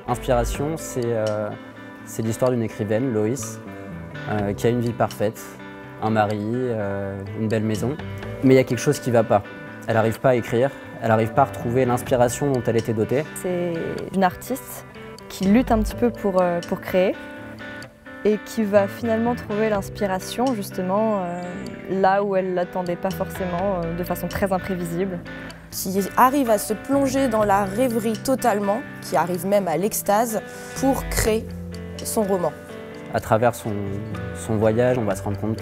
Inspiration, c'est l'histoire d'une écrivaine, Loïs, qui a une vie parfaite, un mari, une belle maison. Mais il y a quelque chose qui ne va pas. Elle n'arrive pas à écrire, elle n'arrive pas à retrouver l'inspiration dont elle était dotée. C'est une artiste qui lutte un petit peu pour créer et qui va finalement trouver l'inspiration justement là où elle ne l'attendait pas forcément, de façon très imprévisible. Qui arrive à se plonger dans la rêverie totalement, qui arrive même à l'extase pour créer son roman. À travers son voyage, on va se rendre compte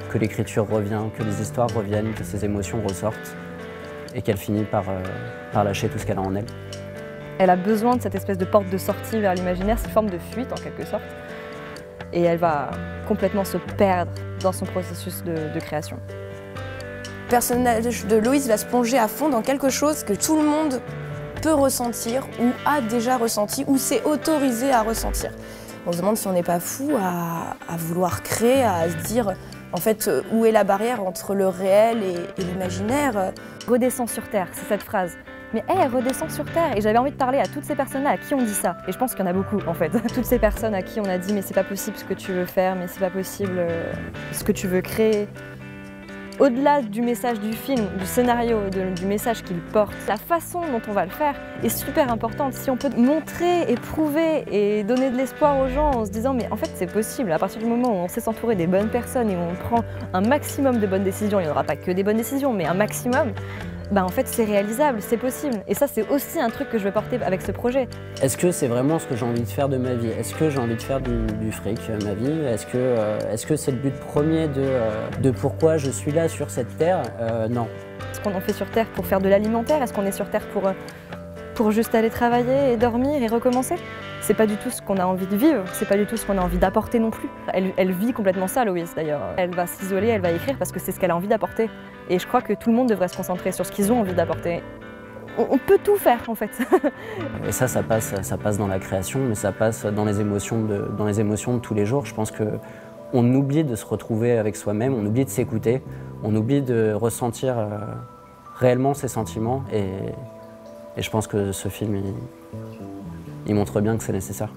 que l'écriture revient, que les histoires reviennent, que ses émotions ressortent et qu'elle finit par lâcher tout ce qu'elle a en elle. Elle a besoin de cette espèce de porte de sortie vers l'imaginaire, c'est une forme de fuite en quelque sorte. Et elle va complètement se perdre dans son processus de création. Le personnage de Loïs va se plonger à fond dans quelque chose que tout le monde peut ressentir ou a déjà ressenti ou s'est autorisé à ressentir. On se demande si on n'est pas fou à vouloir créer, à se dire en fait où est la barrière entre le réel et l'imaginaire. Redescends sur Terre, c'est cette phrase. Mais hey, redescends sur Terre. Et j'avais envie de parler à toutes ces personnes-là à qui on dit ça. Et je pense qu'il y en a beaucoup en fait. Toutes ces personnes à qui on a dit mais c'est pas possible ce que tu veux faire, mais c'est pas possible ce que tu veux créer. Au-delà du message du film, du scénario, du message qu'il porte, la façon dont on va le faire est super importante. Si on peut montrer et prouver et donner de l'espoir aux gens en se disant mais en fait c'est possible, à partir du moment où on sait s'entourer des bonnes personnes et où on prend un maximum de bonnes décisions, il n'y aura pas que des bonnes décisions, mais un maximum, bah en fait c'est réalisable, c'est possible. Et ça c'est aussi un truc que je veux porter avec ce projet. Est-ce que c'est vraiment ce que j'ai envie de faire de ma vie? Est-ce que j'ai envie de faire du fric, ma vie? Est-ce que c'est le but premier de pourquoi je suis là sur cette terre? Non. Est-ce qu'on en fait sur Terre pour faire de l'alimentaire? Est-ce qu'on est sur Terre pour juste aller travailler et dormir et recommencer? C'est pas du tout ce qu'on a envie de vivre, c'est pas du tout ce qu'on a envie d'apporter non plus. Elle vit complètement ça, Loïs d'ailleurs. Elle va s'isoler, elle va écrire parce que c'est ce qu'elle a envie d'apporter. Et je crois que tout le monde devrait se concentrer sur ce qu'ils ont envie d'apporter. On peut tout faire en fait. Et ça passe dans la création, mais ça passe dans les émotions de tous les jours. Je pense qu'on oublie de se retrouver avec soi-même, on oublie de s'écouter, on oublie de ressentir réellement ses sentiments. Et je pense que ce film, il montre bien que c'est nécessaire.